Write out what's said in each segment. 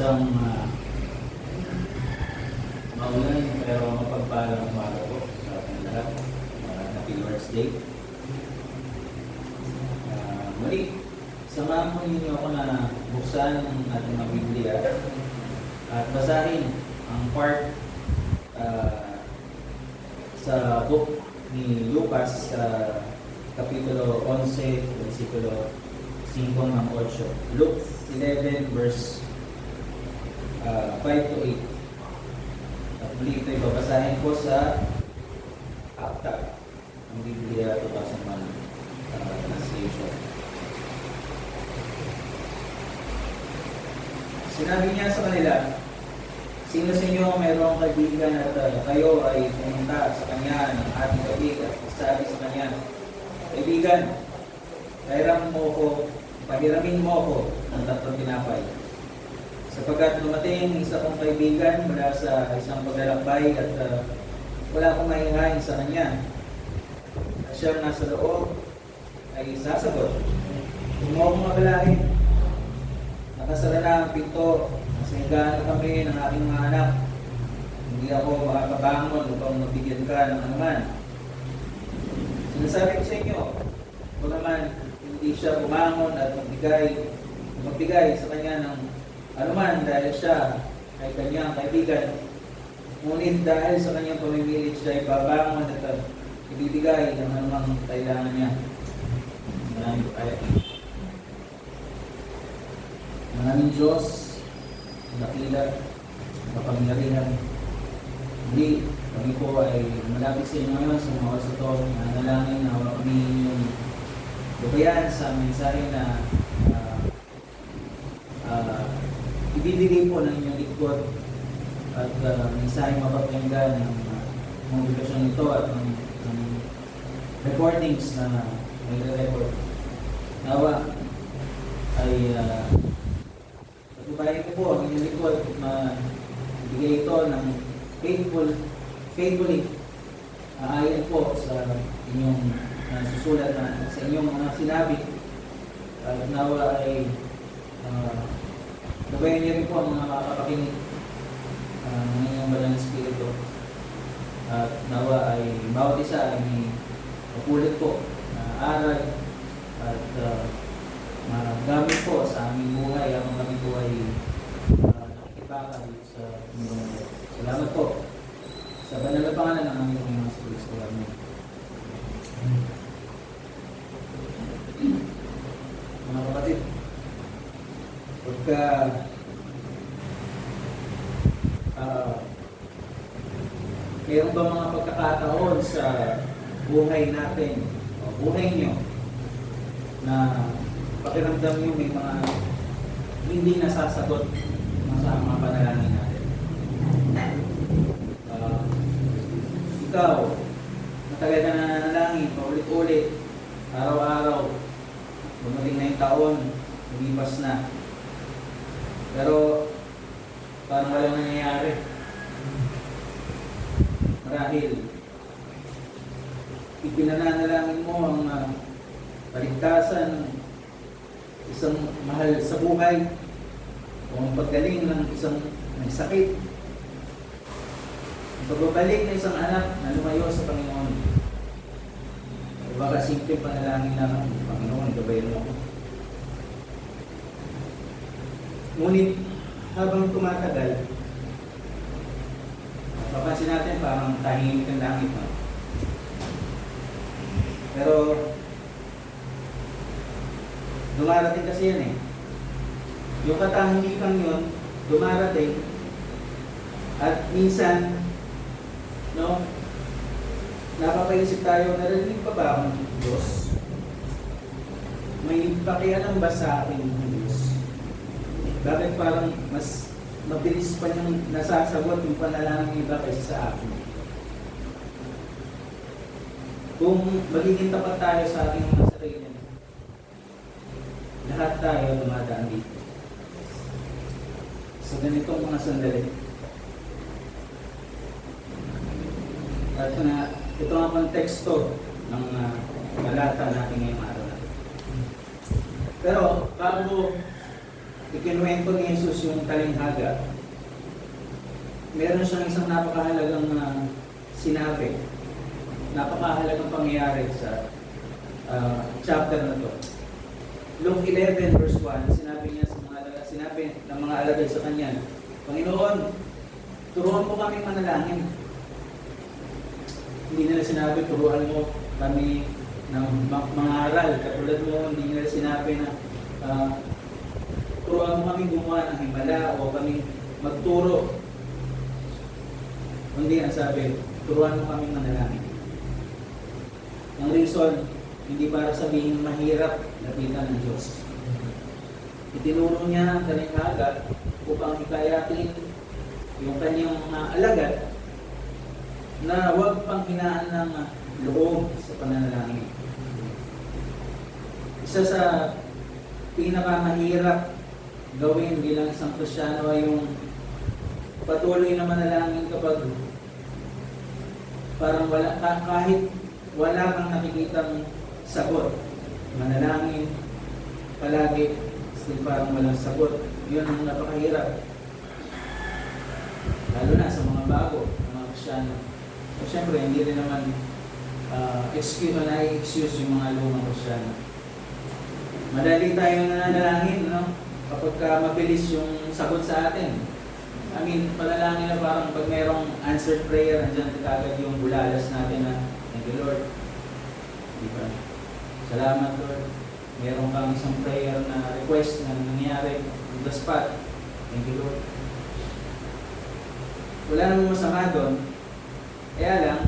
Isang maulan pero mapagpalang umaga po sa ating lahat. Happy Lord's Day. Muli, samahan po ninyo ako na buksan ang ating mga Biblia at basahin ang part sa book ni Lucas sa Kapitulo 11, versikulo 5 ng 8. Luke 11 verse 5 to 8. At muli ito'y babasahin ko sa Akta, ang Biblia 2001 translation. Sinabi niya sa kanila, sino sa inyo mayroong kaibigan at kayo ay pumunta sa kanya ng ating kaibigan at sabi sa kanya, kaibigan, pahiramin mo ako ng 3 tinapay. Sapagkat dumating isa kong kaibigan mula sa isang paglalakbay at wala akong maihain sa kanya. At siyang nasa loob ay sasagot, huwag mo akong magalahin. Nakasara na ang pinto, nasa higaan na kami ng aking mga anak. Hindi ako makakabangon upang mabigyan ka ng anuman. Sinasabi ko sa inyo, bagaman hindi siya bumangon at magbigay sa kanya ng anuman dahil siya ay kanyang kaibigan. Ngunit dahil sa kanyang pamimilit siya ay babangon at ibibigay ng anumang kailangan niya. Maraming Diyos, dakila, kapangyarihan. Hindi, kami po ay malapit sa inyo ngayon sa mga oras ito. Nanalangin na wala kami yung lubayan sa mensahe na ibibigay po ng inyong lingkod at mensahe mapapakinggan ng motivasyon nito at ng recordings na may record. Nawa ay patubayan ko po ang inyong lingkod at mabigay ito ng faithfully ayon po sa inyong susulat na sa inyong mga sinabi. At nawa ay gabayan niyo rin po ang mga makapakinig ng inyong Banal na Espiritu. At nawa ay bawat isa ay may mapulit po na aral at magamit po sa aming buhay habang kami po ay nakikibaka sa mundong ito. Salamat po sa banal na pangalan ng aming Panginoon sa Kristo. Amen. Mga kapatid, pagka mayroon ba mga pagkakataon sa buhay natin o buhay nyo na pakiramdam nyo may mga hindi nasasagot sa mga panalangin natin? Ikaw, matagal ka na nanalangin, paulit-ulit, araw-araw, dumating na yung taon, lumipas na. Pero, parang walang nangyayari. Marahil, ipinananalangin mo ang paligtasan ng isang mahal sa buhay o ang paggaling ng isang may sakit, ang pagbabalik ng isang anak na lumayo sa Panginoon. O baka simple panalangin lang, Panginoon, gabayan mo ako. Ngunit habang tumatagal, mapapansin natin parang tahimik ang langit. No? Pero dumarating kasi yan eh. Yung katahimikan yun, dumarating at minsan, no, napapaisip tayo, narinig pa ba ang Diyos? May pakialam ba sa akin ng Diyos? Bakit parang mas mabilis pa niyang nasasagot yung panalangin ng iba kaysa sa akin? Kung magiging tapat tayo sa ating mga sarili, lahat tayo dumadaan dito. Sa ganitong mga sandali. At ito ang konteksto ng talata natin ngayong araw. Pero bago ikinuwento ni Jesus yung talinghaga, meron siyang isang napakahalagang sinabi, napakahalagang pangyayari sa chapter na to. Luke 11 verse 1, sinabi niya sa sinabi ng mga alagad sa kanya, Panginoon, turuan mo kami manalangin. Hindi nila sinabi, turuan mo kami ng mga aral. Katulad mo, hindi nila sinabi na turuan mo kami gumawa ng himala o kami magturo. Hindi ang sabi, turuan mo kami manalangin. Ang reason, hindi para sabihin mahirap lapitan ng Diyos. Itinuro niya ang talinghaga upang hikayatin yung kanyang alagad na huwag panghinaan ng loob sa pananalangin. Isa sa pinakamahirap gawin bilang isang Kristiyano ay yung patuloy na manalangin kapag parang kahit wala kang nakikitang sagot. Manalangin palagi, still parang walang sagot. Yun ang napakahirap. Lalo na sa mga bago, mga Kristiyano. So, syempre, hindi rin naman excuse yung mga lumang Kristiyano. Madali tayong nananalangin, no? Kapag mabilis yung sagot sa atin. I mean, panalangin na parang pag mayroong answered prayer, andyan kagad yung bulalas natin na, thank you Lord. Diba? Salamat Lord. Meron kang isang prayer na request na nangyari on the spot. Thank you Lord. Wala namang masama doon. Kaya lang,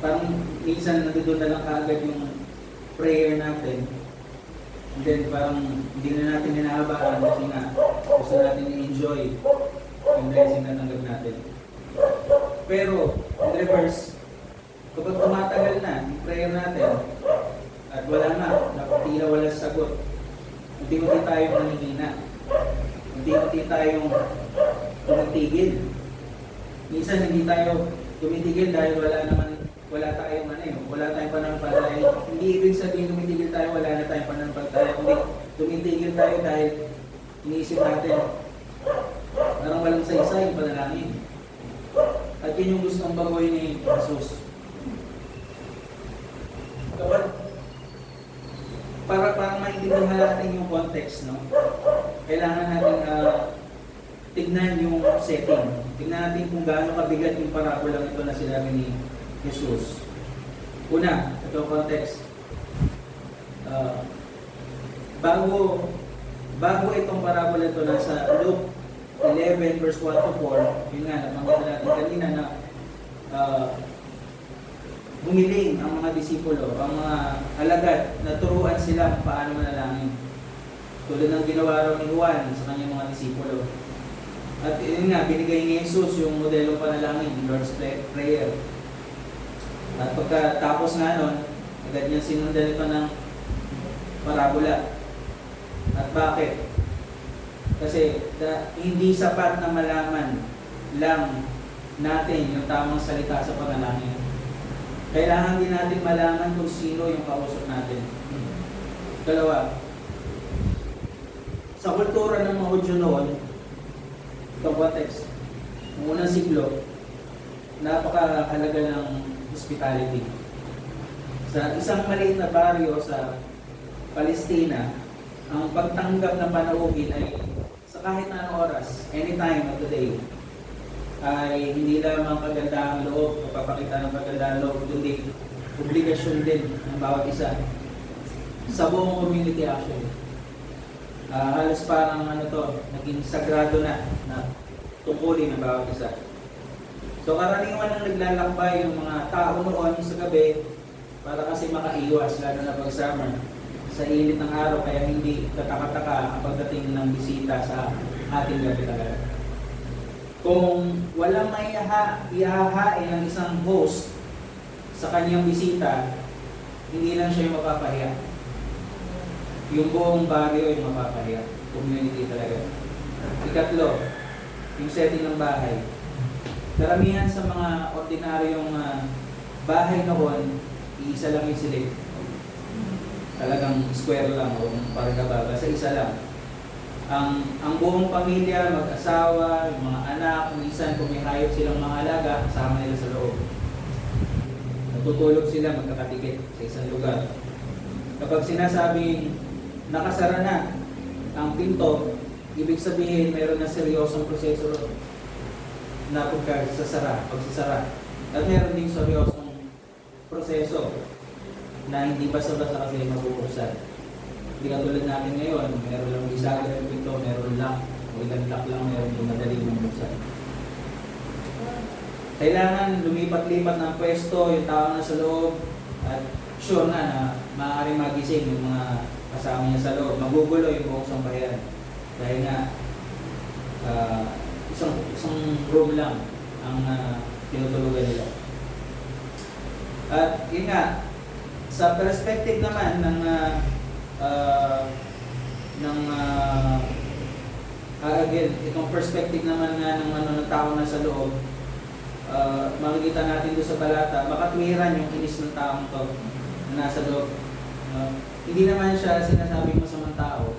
parang minsan nandun na lang kaagad yung prayer natin. And then parang hindi na natin hinahabaan kasi nga gusto natin i-enjoy yung blessing na tanggap natin. Pero, in reverse, kapag tumatagal na yung prayer natin at wala na, tila wala sagot, unti-unti tayong nanihina. Unti-unti tayong tumitigil. Minsan hindi tayo tumitigil dahil wala tayong pananampalataya. Hindi ibig sabihin tumitigil tayo, wala na tayong pananampalataya. Kundi tumitigil tayo dahil iniisip natin parang walang saysay yung panalangin. At yun yung gustong baguhin ni Jesus. Kapag para maintindihan natin yung context, no? Kailangan natin tignan yung setting. Tignan natin kung gaano kabigat yung parabola ito na sinabi ni Jesus. Una, ito ang context. Bago itong parabola ito nasa Luke 11 verse 1 to 4, yun nga, nabanggit natin kanina na humiling ang mga disipulo, ang mga alagad na turuan sila kung paano manalangin. Tulad ng ginawa raw ni Juan sa kanyang mga disipulo. At yun nga, binigay ni Jesus yung modelong panalangin, Lord's Prayer. At pagkatapos nga nun, agad niyang sinundan ito ng parabola. At bakit? Kasi hindi sapat na malaman lang natin yung tamang salita sa panalangin. Kailangan din natin malaman kung sino yung kausap natin. Dalawa, sa kultura ng mga Hudyo noon, itong context, noong unang siglo, napakahalaga ng hospitality. Sa isang maliit na baryo sa Palestina, ang pagtanggap ng panauhin ay sa kahit na anong oras, anytime of the day, ay hindi lamang kagandahang loob o papakita ng kagandahang loob, kundi obligasyon din ng bawat isa sa buong community actually. Halos parang naging sagrado na tungkulin ng bawat isa. So karaniwan ang naglalakbay yung mga tao noon sa gabi para kasi makaiwas, lalo na pag summer, sa init ng araw, kaya hindi kataka-taka ang pagdating ng bisita sa ating gabi talaga. Kung walang ihahain ng isang host sa kanyang bisita, hindi lang siya yung mapapahiya. Yung buong baryo yung mapapahiya. Community talaga. Ikatlo, yung setting ng bahay. Karamihan sa mga ordinaryong bahay noon, iisa lang yung silid. talagang square lang o parang sa isa lang. Ang buong pamilya, mag-asawa, yung mga anak, minsan kung may hayop silang mga alaga, kasama nila sa loob. Natutulog sila magkakatikit sa isang lugar. Kapag sinasabing nakasara na ang pinto, ibig sabihin mayroon na seryosong proseso na pagsasara. At meron ding seryosong proseso na hindi basta-basta kasi mabubuksan. Hindi katulad natin ngayon, meron lang bisaga ng pinto, meron lock, o ilang lock lang, meron yung madaling mabuksan. Kailangan lumipat-lipat ng pwesto, yung tao na sa loob, at sure na maaaring magising yung mga kasama niya sa loob. Magugulo yung buong sambayan. Dahil nga, isang room lang ang tinutulugan nila. At yun nga, sa perspective naman ng again, itong perspective naman nga ng tao na sa loob, makikita natin doon sa talata, makatwiran yung inis ng taong to na nasa loob. Hindi naman siya sinasabing masamang tao,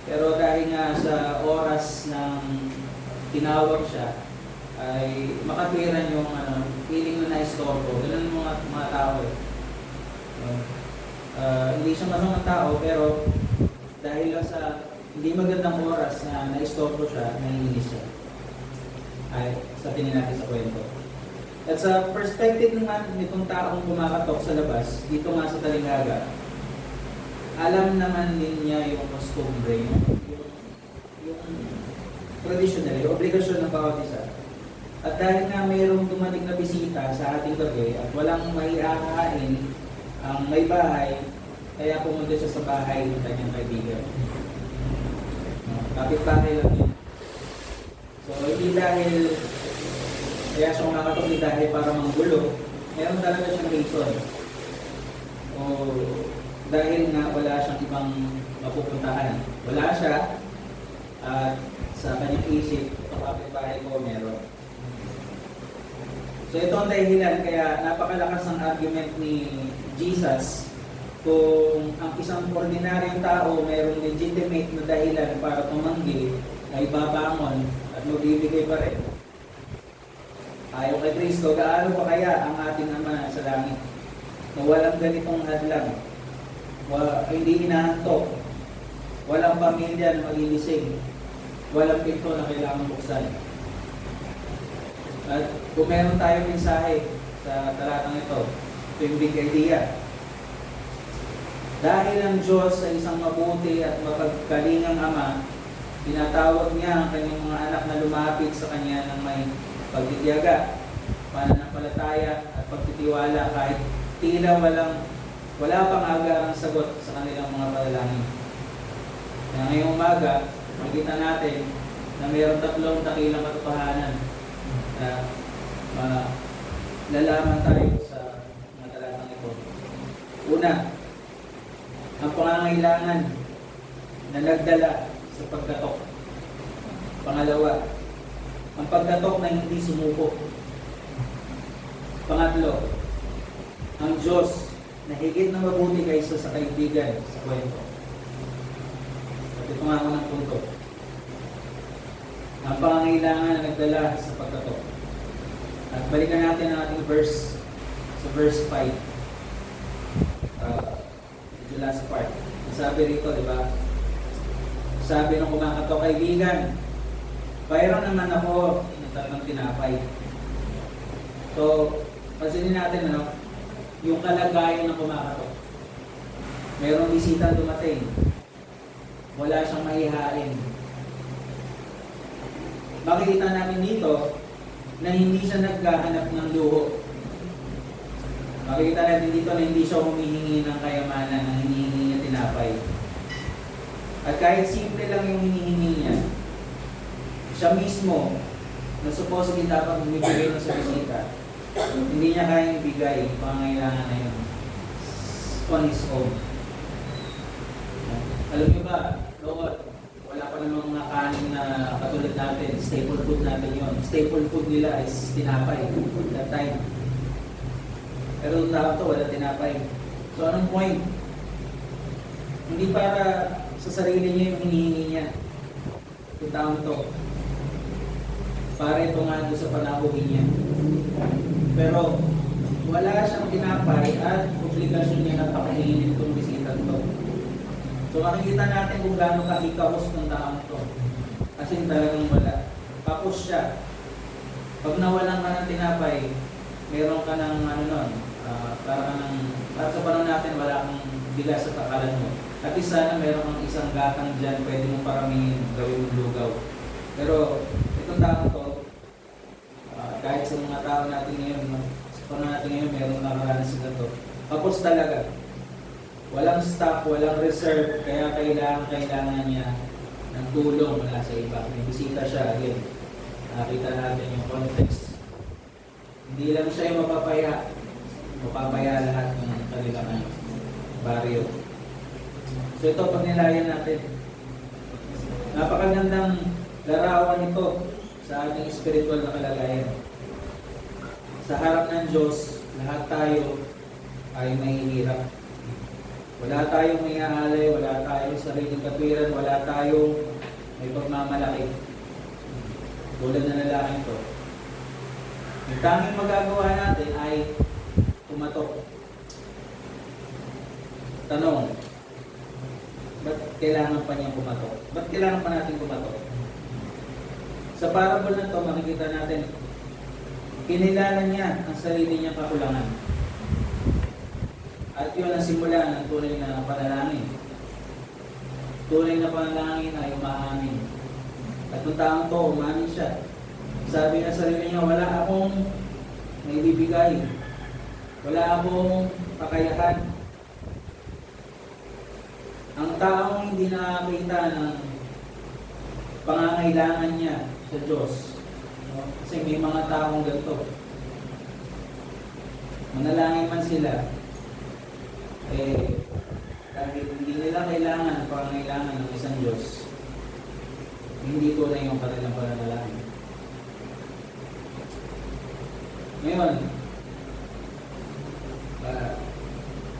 pero dahil nga sa oras ng tinawag siya, ay makatwiran yung feeling na na-istorbo. Ganun mga tao eh. Hindi siya masamang tao, pero dahil lang sa hindi magandang oras na na-istorbo siya, naiinis siya. Ay, sa tingin natin sa kwento. At sa perspective naman nitong taong kumakatok sa labas, dito nga sa Talinghaga, alam naman din niya yung costumbre, yung traditional, yung obligasyon ng bawat isa. At dahil nga mayroong dumating na bisita sa ating gabi at walang maiakain ang may bahay, kaya pumunta siya sa bahay ng kanyang kaibigan. Kapit-bahay lang yun. So, hindi dahil kaya siya kumakatok, hindi dahil para manggulo, meron talaga siyang reason. O dahil nga wala siyang ibang mapupuntahan. Wala siya, at sa kanyang isip, itong kapit-bahay ko meron. So ito ang dahilan kaya napakalakas ng argument ni Jesus kung ang isang ordinaryong tao mayroong legitimate na dahilan para tumanggi ay babangon at magbibigay pa rin. Ayaw kay Kristo, gaano pa kaya ang ating Ama sa langit na walang ganitong hadlang, hindi inaantok, walang pamilya na magigising, walang pinto na kailangan buksan. At kung meron tayong mensahe sa talatang ito, ito yung big idea. Dahil ang Diyos ay isang mabuti at mapagkalingang Ama, tinatawag niya ang kanyang mga anak na lumapit sa Kanya ng may pagtitiyaga, pananampalataya at pagtitiwala kahit tila wala pang agarang sagot sa kanilang mga panalangin. Kaya ngayong umaga, makikita natin na mayroong 3 dakilang katotohanan na lalaman tayo sa mga talatang ito. Una, ang pangangailangan na nagdala sa pagkatok. Pangalawa, ang pagkatok na hindi sumuko. Pangatlo, ang Diyos na higit na mabuti kaysa sa kaibigan sa kwento. At ito nga ng punto. Ang pangangailangan na nagdala sa pagkatok. At balikan natin ang ating verse sa verse 5. The last part. Sabi rito, di ba? Sabi ng kumakatok, kaibigan, mayroon naman ako ng 3 tinapay. So, pansinin natin, yung kalagayan ng kumakatok. Mayroong bisita dumating. Wala siyang maihain. Makikita namin dito na hindi siya naghahanap ng luho. Makikita natin dito na hindi siya humihingi ng kayamanan, ng hinihingi niya tinapay. At kahit simple lang yung hinihingi niya, siya mismo, na supposedly dapat bumibigay na sa bisita, hindi niya kayang ibigay yung pangangailangan na yun on his own. Alam niyo ba, Lord, wala pa namang mga kanin na katulad natin, staple food natin yon. Staple food nila is tinapay that time. Pero tao to, wala tinapay. So anong point? Hindi para sa sarili niya yung hinihingi niya. Yung taong to. Para ito nga doon sa panahuhin niya. Pero wala siyang tinapay at obligasyon niya na pakainin itong bisita to. So makikita natin kung gaano kahikahos ng taong to. Kasi talagang wala. Tapos siya. Pag nawalan ka ng tinapay, meron ka ng ano nun, para sa panahon natin wala kang bigas sa takalan mo. At sana meron kang isang gatang dyan, pwede mong paramihin, gawin mong lugaw. Pero itong tao to, kahit sa mga tao natin ngayon, sa panahon natin ngayon, meron nakaranas sila to. Tapos talaga, walang stock, walang reserve, kaya kailangan niya ng tulong mula sa iba. May bisita siya, again. Nakita natin yung context. Hindi lang siya yung mapapaya lahat ng kanilang baryo. So ito, pag nilayan natin, napakagandang larawan ito sa ating spiritual na kalagayan. Sa harap ng Diyos, lahat tayo ay mahihirap. Wala tayong may aalay, wala tayong sariling katwiran, wala tayong may pagmamalaki. Tulad na lalaki ito. Ang tanging magagawa natin ay kumatok. Tanong, ba't kailangan pa niyang kumatok? Ba't kailangan pa natin kumatok? Sa parable na ito, makikita natin, kinilala niya ang sarili niyang kakulangan. At yun ang simula ng tunay na panalangin. Tunay na panalangin ay umaamin. At nung taong to, umamin siya. Sabi na sa sarili niya, wala akong maibibigay. Wala akong kakayahan. Ang taong hindi nakakita ng pangangailangan niya sa Diyos. Kasi may mga taong ganito. Manalangin man sila, kahit hindi nila kailangan ang pangangailangan ng isang Diyos, hindi ko na yung kanilang pananalangin. Ngayon,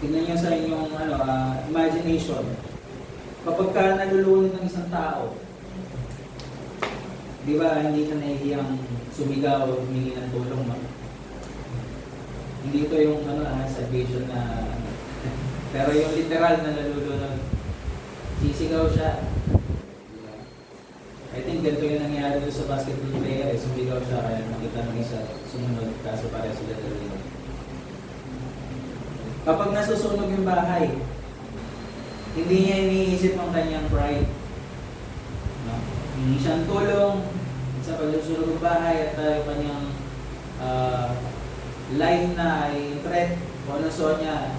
tingnan nyo sa inyong imagination. Kapag ka nalulunod ng isang tao, di ba hindi ka nahihiyang sumigaw o humingi ng tulong, no? Hindi ito yung salvation na pero yung literal na nalulunod, sisigaw siya. I think ganito yung nangyari doon sa basketball player, sumigaw siya kaya nakita ng isa sumunod kaso pare sila dalawa. Kapag nasusunog yung bahay, hindi niya iniisip ang kanyang pride. No? Hindi siyang tulong sa pagsusunog ng bahay at yung kanyang life na ay threat o naso niya.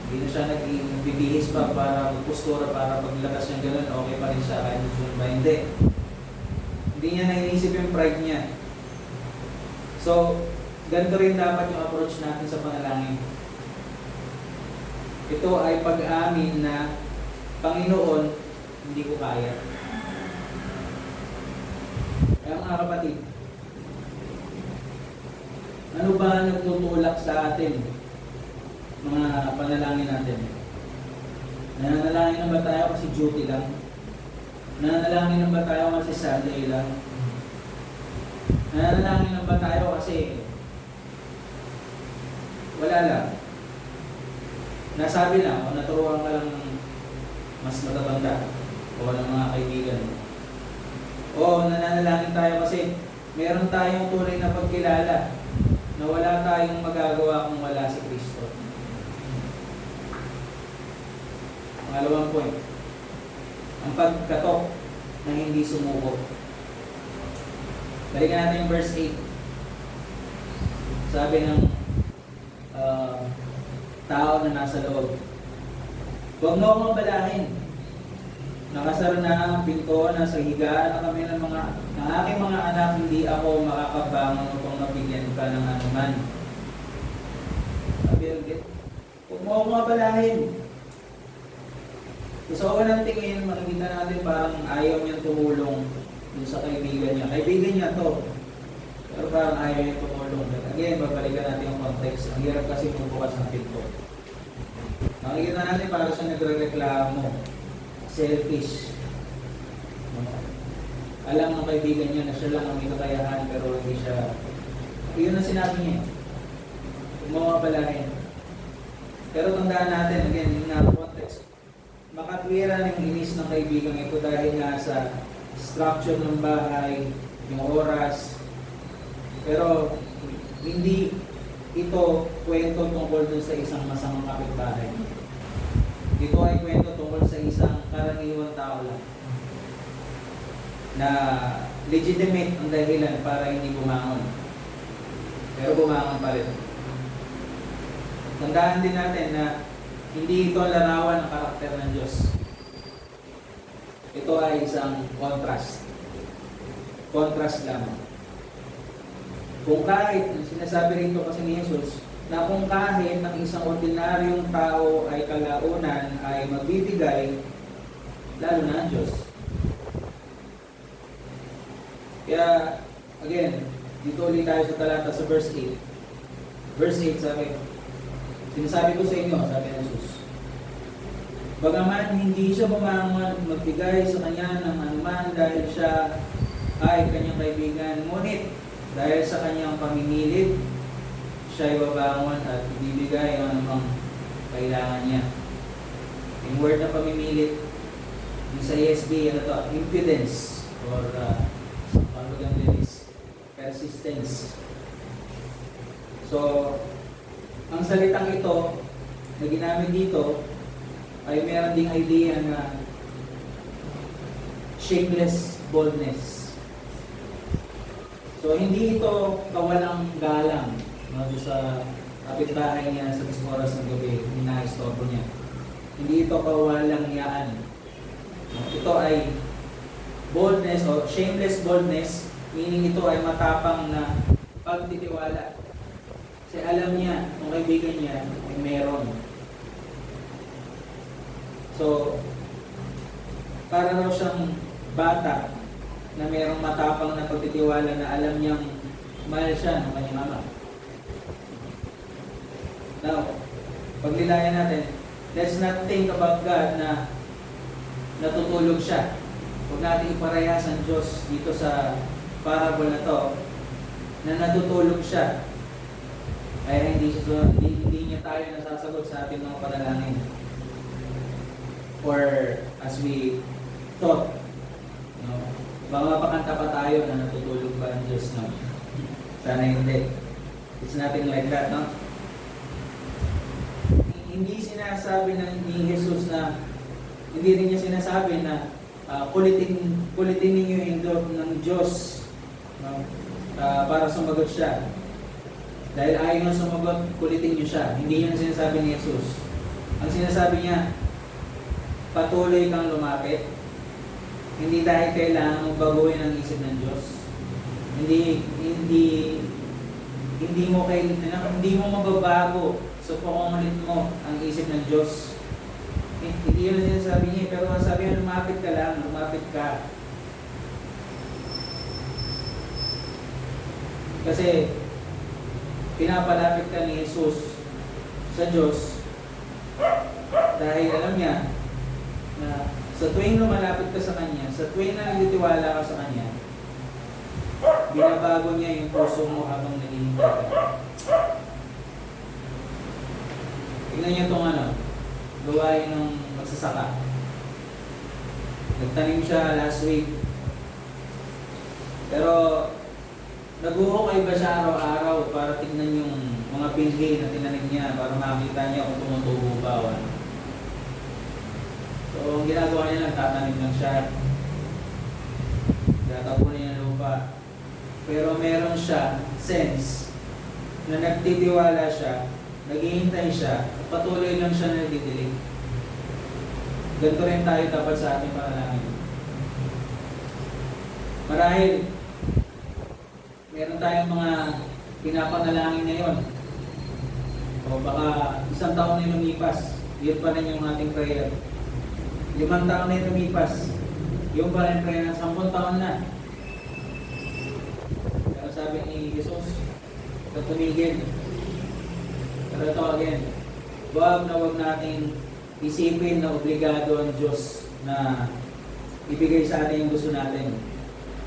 Hindi na siya nagbibihis pa para magpostura para paglakas niya gano'n, okay pa rin siya kahit nasusunog ba? Hindi. Hindi niya naiisip yung pride niya. So, ganito rin dapat yung approach natin sa panalangin. Ito ay pag-amin na, Panginoon, hindi ko kaya. Kaya mga kapatid, ano ba nagtutulak sa atin, mga panalangin natin? Nananalangin na ba tayo kasi duty lang? Nananalangin na ba tayo kasi Sunday lang? Nananalangin na ba tayo kasi wala lang? Nasabi lang o naturuan ka lang mas matatanda o ng mga kaibigan. O nananalangin tayo kasi meron tayong tunay na pagkilala na wala tayong magagawa kung wala si Kristo. Pangalawang point, ang pagkatok na hindi sumuko. Balikan natin yung verse 8. Sabi ng tao na nasa loob, huwag mo akong mabalahin. Nakasara na ang pinto, nasa higaan na kami ng aking mga anak, hindi ako makakabangon upang mabigyan ka ng anuman. Sabi ulit, huwag mo akong mabalahin. So, sa unang tingin, makikita natin parang ayaw niyang tumulong dun sa kaibigan niya. Kaibigan niya to. Pero parang ayaw niyang tumulong. Again, babalikan natin yung context. Ang hirap kasi bubukas ng pinto. Makikita natin parang siya nagre-reklamo. selfish. Alam ng kaibigan niya na siya lang ang may kakayahan pero hindi siya. Yun ang sinabi niya. Mawawalahin. Pero tandaan natin, again, yung context. Makatwira ng inis ng kaibigan ito dahil nga sa structure ng bahay, yung oras. Pero hindi ito kwento tungkol dun sa isang masamang kapitbahay. Ito ay kwento tungkol sa isang karaniwang tao lang na legitimate ang dahilan para hindi bumangon. Pero bumangon pa rin. Tandaan din natin na hindi ito larawan ng karakter ng Diyos. Ito ay isang contrast. Contrast lamang. Kung kahit, sinasabi rito kasi ni Jesus, na kung kahit ng isang ordinaryong tao ay kalaunan ay magbibigay, lalo na ang Diyos. Kaya, again, dito ulit tayo sa talata sa verse 8. Verse 8 sabi, sinasabi ko sa inyo, sabi ng Jesus, bagaman hindi siya bumangon magbigay sa kanya ng anuman dahil siya ay kanyang kaibigan, ngunit dahil sa kanyang pamimilid, siya ay babangon at ibibigay ang anumang kailangan niya. Yung word na pamimilit, yung sa ESV, ano to, impudence, or persistence. So, ang salitang ito na ginamit dito ay meron ding idea na shameless boldness. So, hindi ito kawalang galang, no, sa kapitbahay niya sa mismo oras ng gabi, inaistorbo niya. Hindi ito kawalang yaan. Ito ay boldness o shameless boldness, meaning ito ay matapang na pagtitiwala. Kasi alam niya, kung kaibigan niya, ay meron. So, para raw siyang bata na merong matapang na pagtitiwala na alam niyang mahal siya ng kanyang ama. Now, paglilayan natin, let's not think about God na natutulog siya. Huwag natin iparehas ang Diyos dito sa parable na to na natutulog siya. Kaya hindi niya tayo nasasagot sa ating mga panalangin. Or as we thought, no, baka mapakanta pa tayo na natutulog ba ang Diyos, no? Sana hindi. It's nothing like that, no? Hindi sinasabi ni Jesus na, hindi rin niya sinasabi na kulitin ninyo yung door ng Diyos, no? Para sumagot siya. Dahil ayaw na sumagot, kulitin niyo siya. Hindi yun ang sinasabi ni Jesus. Ang sinasabi niya, patuloy kang lumapit. Hindi dahil kailangan mong baguhin ang isip ng Diyos. Hindi mo mababago sa pakungulit mo ang isip ng Diyos. Hindi yun ang sinasabi niya, pero ang sabi niya, lumapit ka lang, lumapit ka. Kasi, pinapalapit ka ni Jesus sa Diyos dahil alam niya na sa tuwing lumalapit ka sa Kanya, sa tuwing nagtitiwala ka sa Kanya, binabago niya yung puso mo habang naghihintay ka. Tingnan niyo itong gawain ng magsasaka. Nagtanim siya last week. Pero naguhukay ba siya araw-araw para tingnan yung mga pinhi na tinanim niya para makita niya kung tumutubo ba o ano? So, ang ginagawa niya lang, tatanim lang siya. Tatapunin niya ng lupa. Pero meron siya sense na nagtitiwala siya, naghihintay siya, at patuloy lang siya na nagdidilig. Ganito rin tayo dapat sa ating panalangin. Marahil, meron tayong mga pinapanalangin ngayon. O baka isang taon na lumipas, yun pa rin yung ating prayer. 5 taon na lumipas, yun pa rin prayer ng 10 taon na. Pero sabi ni Jesus, tumigil. Pero ito again, wag nating isipin na obligado ang Diyos na ibigay sa atin yung gusto natin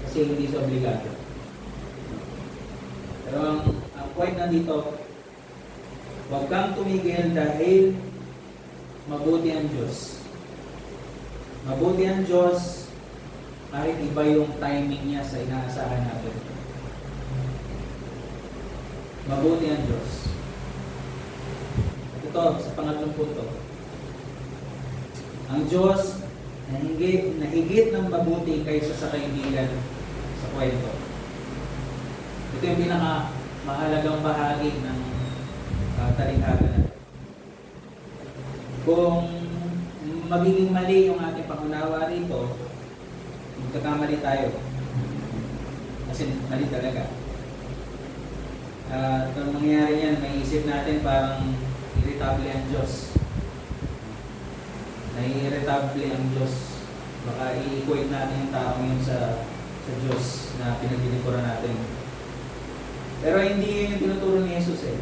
kasi hindi sa obligado. Pero ang point nandito, huwag kang tumigil dahil mabuti ang Diyos. Mabuti ang Diyos kahit iba yung timing niya sa inaasahan natin. Mabuti ang Diyos. Ito, sa pangatlong punto. Ang Diyos na higit ng mabuti kaysa sa kaibigan sa kwento. Ito yung pinakamahalagang bahagi ng talikhaga natin. Kung magiging mali yung ating pangunawa rito, magkakamali tayo. Kasi mali talaga. Kung mangyayari yan, may isip natin parang irritable ang Diyos. Nai-irritable ang Diyos. Baka i-equate natin yung taong yun sa Diyos na pinaglilingkuran natin. Pero hindi yun yung tinuturo ni Jesus eh.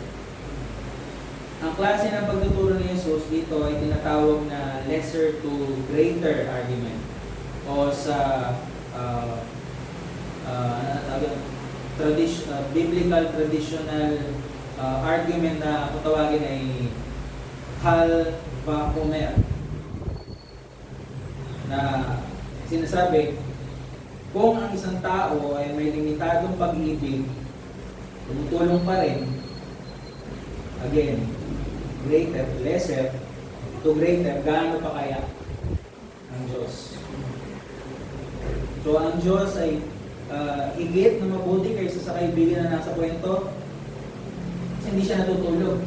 Ang klase ng pagtuturo ni Jesus dito ay tinatawag na lesser to greater argument. O sa biblical traditional argument na kung tawagin ay Kal Vachomer, na sinasabi kung ang isang tao ay may limitadong pag-ibig, tumutulong pa rin, again, greater, lesser to greater, gaano pa kaya ang Diyos? So ang Diyos ay higit na mabuti kaysa sa kaibigan na nasa kwento kasi hindi siya natutulog.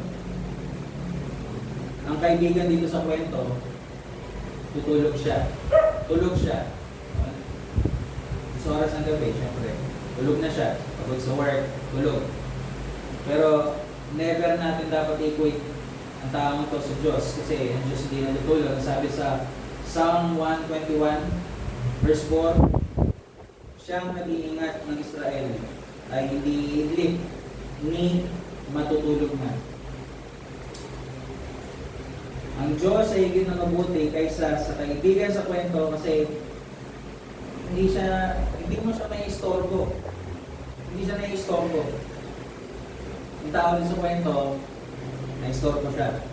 Ang kaibigan dito sa kwento, tutulog siya. Tulog siya. Sa oras ng gabi, syempre. Tulog na siya. Pagod sa work, tulog. Pero never natin dapat equate ang taong ito sa Diyos kasi ang Diyos hindi natutulog. Sabi sa Psalm 121 verse 4, siyang nag-iingat ng Israel ay hindi idlip ni matutulog na. Ang Diyos ay higit na mabuti kaysa sa kaibigan sa kwento kasi hindi mo siya nai-istorbo. Hindi siya nai-istorbo. Yung tao din sa kwento, na-istorbo siya.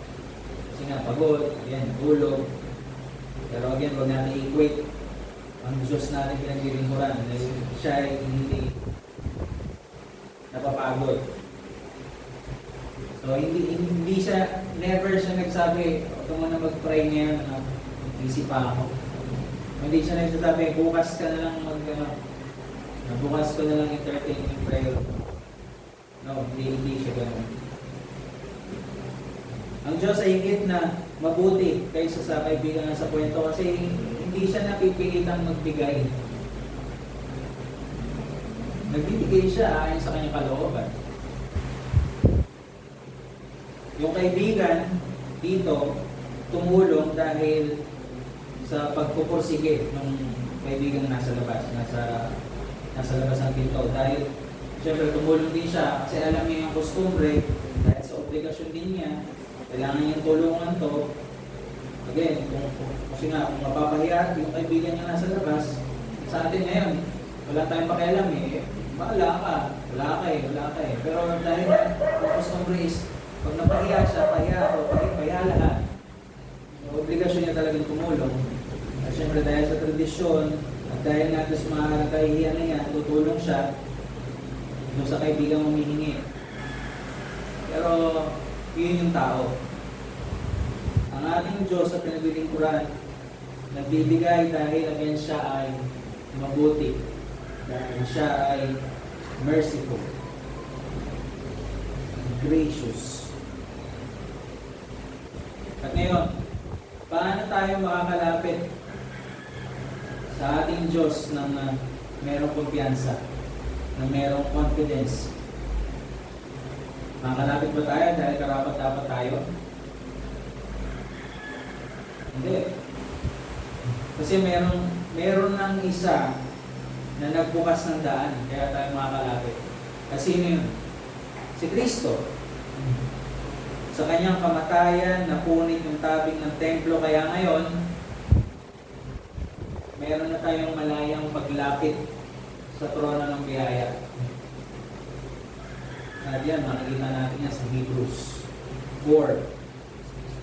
Kasi nga, pagod, yan, tulog. Pero again, huwag natin i-equate ang Diyos natin pinaglilingkuran. Siya ay hindi napapagod. So, hindi siya, never siya nagsabi, ito mo na mag-pray ngayon, mag-isip pa ako. Hindi siya nagsasabi, bukas ka na lang bukas ko na lang entertain yung prayer. No, hindi siya gano'n. Ang Diyos ay higit na mabuti kaysa sa kaibigan sa kwento kasi hindi siya napipilitang magbigay. Nagbibigay siya ayon sa kanyang kalooban. Yung kaibigan dito tumulong dahil sa pagpupursige ng kaibigan nasa labas, nasa labas ng pinto. Dahil siyempre tumulong din siya kasi alam niya yung kostumbre, dahil sa obligasyon din niya, kailangan niyang tulungan to. Again, kasi nga, kung mapapahiya yung kaibigan niya nasa labas, sa atin ngayon, wala tayong pakialam eh. Wala ka eh. Pero dahil yung kostumbre is, pag napahiya siya, pahiya ako, pahiya lahat. So, obligasyon niya talagang tumulong. At syempre dahil sa tradisyon, at dahil nga sa mga kahihiyan na yan, tutulong siya doon sa kaibigang humihingi. Pero, yun yung tao. Ang ating Diyos sa pinaglilingkuran, nagbibigay dahil again siya ay mabuti. Dahil siya ay merciful. Gracious. At ngayon, paano tayo makakalapit sa ating Diyos ng merong kumpiyansa, ng merong confidence? Makakalapit ba tayo dahil karapat-dapat tayo? Hindi. Kasi meron ng isa na nagbukas ng daan, kaya tayo makakalapit. Kasi yun, si Kristo. Sa kanyang kamatayan, napunit yung tabing ng templo. Kaya ngayon, meron na tayong malayang paglapit sa trono ng biyaya. At yan, makikita natin yan sa Hebrews 4.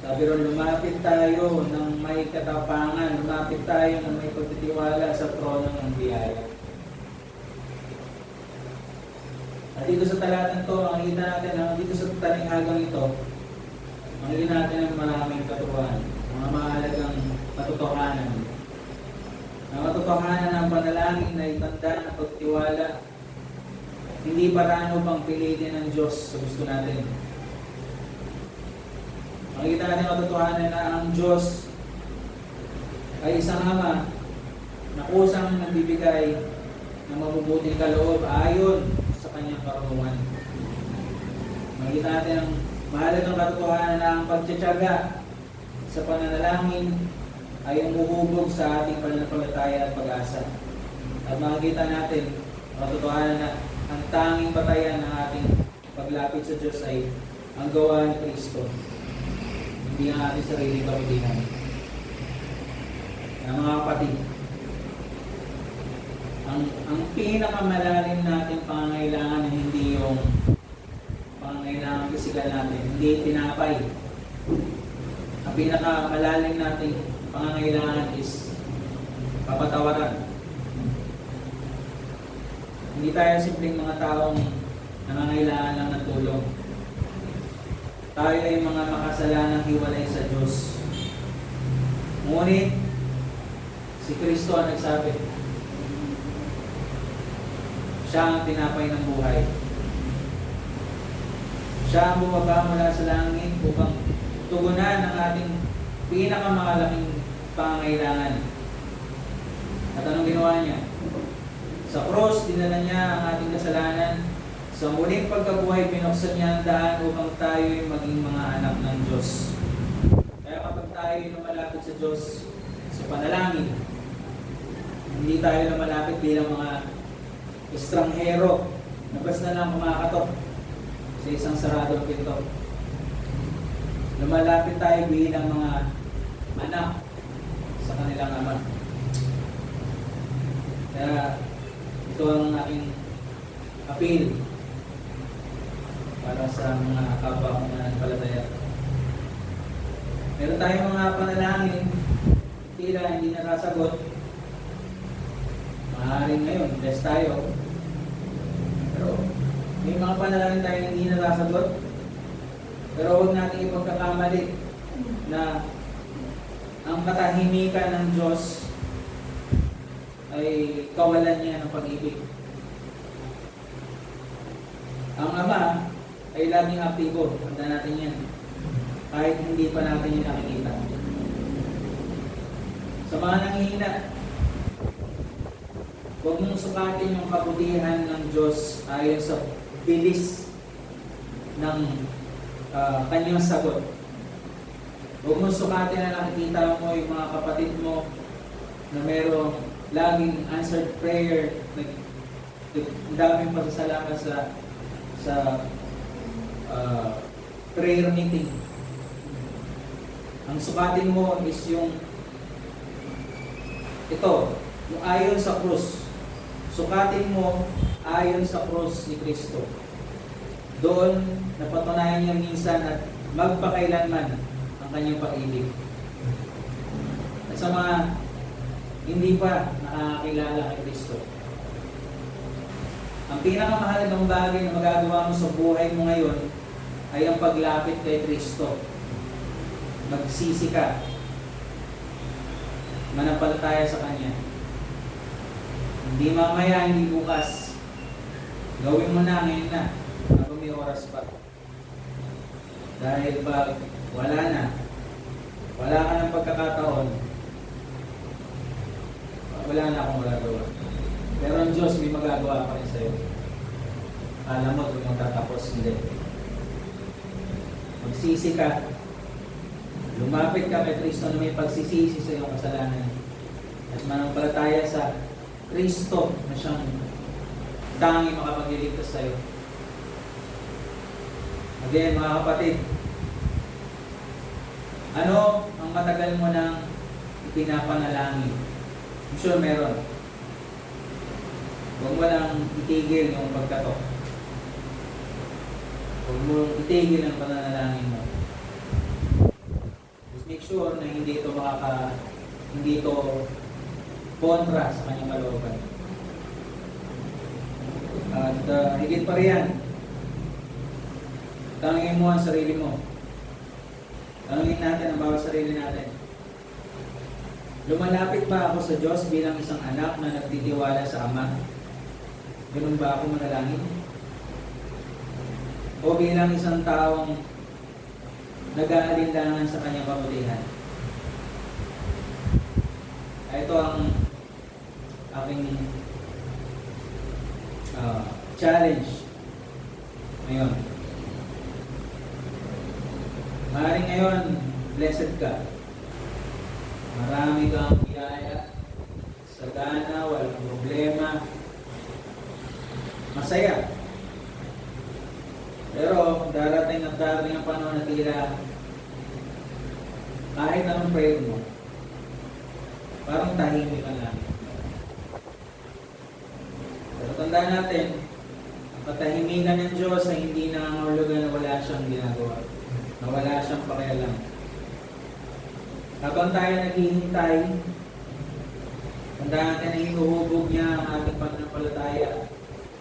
Sabi ron, lumapit tayo ng may katapangan, lumapit tayo ng may pagtitiwala sa trono ng biyaya. At dito sa talatang to, makikita natin, dito sa talinghagang ito, makikita natin ang maraming katuruan, mga mahalagang katotohanan. Ang katotohanan ng panalangin na itanda ng pagtiwala, hindi parano pang pilitin ng Diyos sa gusto natin. Makikita natin ang katotohanan na ang Diyos ay isang Ama na kusang nagbibigay ng mabubuting kaloob ayon sa kanyang karunungan. Makikita natin ang mahalagang katotohanan na ang pagtitiyaga sa pananalangin ay umuhubog sa ating pananampalataya at pag-asa. At makikita natin ang katotohanan na ang tanging batayan ng ating paglapit sa Diyos ay ang gawa ni Kristo, hindi ang ating sariling kabutihan. Mga kapatid, ang pinakamalalim natin pangangailangan ay hindi yung pangangailangan pisikal natin, hindi tinapay. Ang pinakamalalim nating pangangailangan is kapatawaran. Hindi tayo simpleng mga taong nangangailangan lang ng tulong. Tayo ay mga makasalanang hiwalay sa Diyos. Ngunit, si Kristo ang nagsabi, siya ang tinapay ng buhay. Siya ang bumaba mula sa langit upang tugunan ang ating pinakamalaking pangangailangan. At anong ginawa niya? Sa cross, dinala niya ang ating kasalanan. Sa muling pagkabuhay, binuksan niya ang daan upang tayo ay maging mga anak ng Diyos. Kaya kapag tayo ay lumalapit sa Diyos sa panalangin, hindi tayo lumalapit bilang mga estranghero na basta lang kumakatok sa isang saradong pinto. Lumalapit tayo bilang mga anak sa kanilang ama. Kaya ito ang aking appeal para sa mga kapwa kong nananampalataya. Meron tayong mga panalangin, tila hindi nasasagot. Maaaring ngayon, bless tayo. Pero may mga panalangin tayo hindi nasasagot. Pero huwag natin ipagkakamali na ang katahimikan ng Diyos ay kawalan niya ng pag-ibig. Ang Ama ay laging aktibo. Tanda natin yan. Kahit hindi pa natin yung nakikita. Sa mga nanghihina, huwag mong sukatin yung kabutihan ng Diyos ayon sa bilis ng kanyang sagot. Huwag mong sukatin na nakikita mo yung mga kapatid mo na merong laging answered prayer, ang daming pasasalamat sa prayer meeting. Ang sukatin mo is yung yung ayon sa krus. Sukatin mo ayon sa krus ni Kristo. Doon napatunayan niya minsan at magpakailanman ang kanyang pag-ibig. At sa mga hindi pa nakakilala kay Kristo, ang pinakamahalagang bagay na magagawa mo sa buhay mo ngayon ay ang paglapit kay Kristo. Magsisi ka. Manampalataya sa Kanya. Hindi mamaya, hindi bukas. Gawin mo na ngayon na. Habang may oras pa. Dahil pag wala na, wala ka ng pagkakataon, wala na akong magagawa. Pero ang Diyos may magagawa pa rin sa'yo. Alam mo, kung magtatapos, hindi. Magsisi ka. Lumapit ka kay Kristo na may pagsisisi sa iyong kasalanan. At manampalataya sa Kristo na siyang tanging makapagliligtas sa iyo. Again, mga kapatid, ano ang matagal mo nang ipinapanalangin? I'm sure meron. Huwag mo lang itigil yung pagkatok. Huwag mo itigil ang pananalangin mo. Just make sure na hindi ito kontra sa kanyang kalooban. At higit pa riyan, tanungin mo ang sarili mo. Tanungin natin ang bawat sarili natin. Lumalapit ba ako sa Diyos bilang isang anak na nagtitiwala sa Ama? Ganun ba ako manalangin? O bilang isang taong nag-aalinlangan sa kanyang kabutihan? Ito ang aking challenge ngayon. Maaaring ngayon, blessed ka. Marami kang biyaya, sagana, walang problema, masaya. Pero darating ang panahon na tila kahit anong prayer mo, parang tahimik ka lang. Pero tandaan natin, ang katahimikan ng Diyos ay hindi nangangahulugan na wala siyang ginagawa, na wala siyang pakialam. Habang tayo naghihintay, tandaan natin na hinuhubog niya ang ating pananampalataya,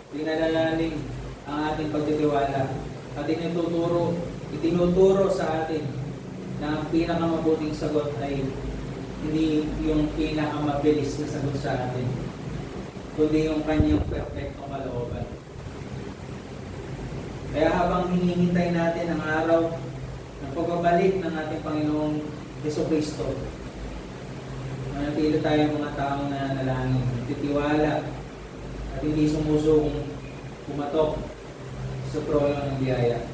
pinalalalim ang ating pagtitiwala, at itinuturo sa atin na ang pinakamabuting sagot ay hindi yung pinakamabilis na sagot sa atin, kundi yung kanyang perfectong kalooban. Kaya habang hinihintay natin ang araw ng pagbabalik ng ating Panginoong Jesucristo, manatili tayo mga taong nananalangin, titiwala, at hindi sumusong pumatok sa prolo ng biyaya.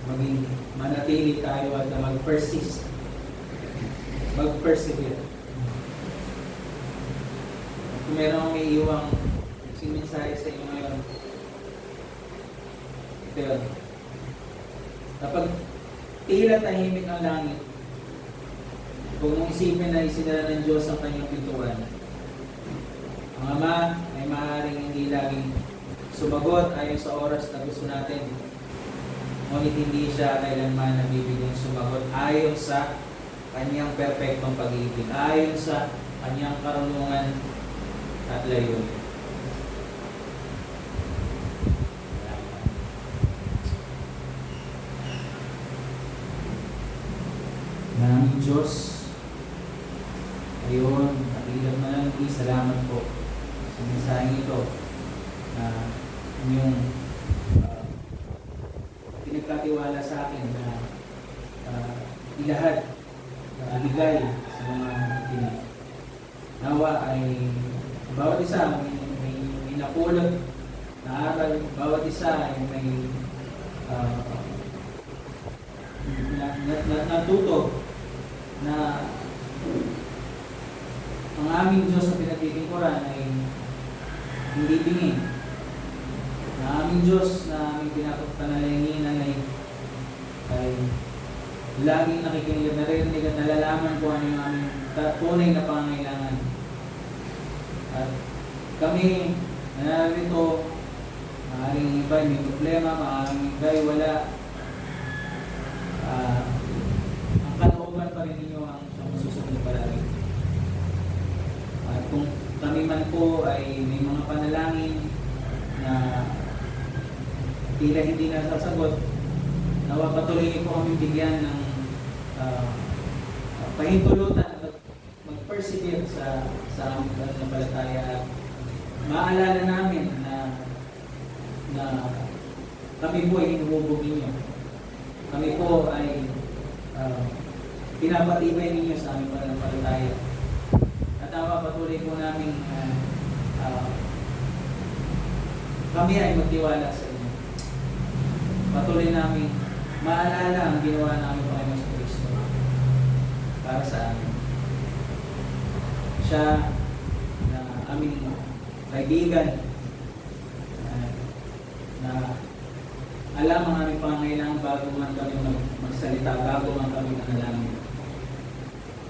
Maging manatili tayo at mag-persist, mag-persevere. Kung meron akong may iwang mensahe sa inyo ngayon, ito yun. Kapag tila tahimik ang langit, huwag mong isipin na isinara ng Diyos ang kanyang pintuan. Ang Ama ay maaaring hindi laging sumagot ayon sa oras na gusto natin, ngunit hindi siya kailanman nabibigyang sumagot ayon sa kanyang perfectong pag-ibig, ayon sa kanyang karunungan at layunin. Naming Diyos, ayun, nakilang manalangin, salamat po sa mensaheng ito na inyong pinagkatiwala sa akin na ilahad na ibigay sa mga tinig. Nawa ay bawat isa may napulot na aral, bawat isa ay may natuto na ang aming Diyos na pinagtitingkuran ay hindi bingin. Na aming Diyos na aming pinapagpanalanginan ay laging nakikinig at narinig at nalalaman kung ano yung aming tunay na pangangailangan. At kami nanarito, maaaring iba may problema, maaaring iba wala. Ang kalooban pa rin ninyo ang masusunod palagi. At kung kami man po ay may mga panalangin na tila hindi nasasagot, nawa patuloy niyo po kami bigyan ng pahintulutan at mag-persevere sa aming pananampalataya at maalala namin na kami po ay hinuhubog ninyo. Kami po ay pinapatibay ninyo sa aming pananampalataya. At patuloy po namin kami ay magtiwala sa inyo. Patuloy namin maalala ang ginawa namin Panginoon sa Kristo para sa amin. Siya na aming kaibigan na alam ang aming pangangailangan bago man kami magsalita, bago man kami nanalangin.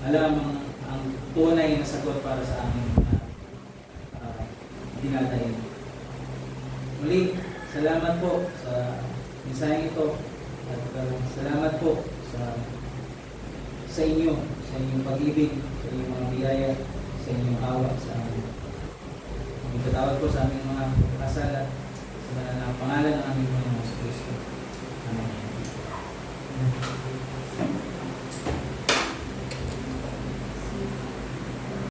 alam ang tunay na sagot para sa aming dinadayin. Muli, salamat po sa mensaheng ito at salamat po sa inyong pag-ibig, sa inyong mga biyaya, sa inyong awa, sa aming patawad po sa aming mga kasala, sa pangalan ng aming Panginoon Kristo. Amen.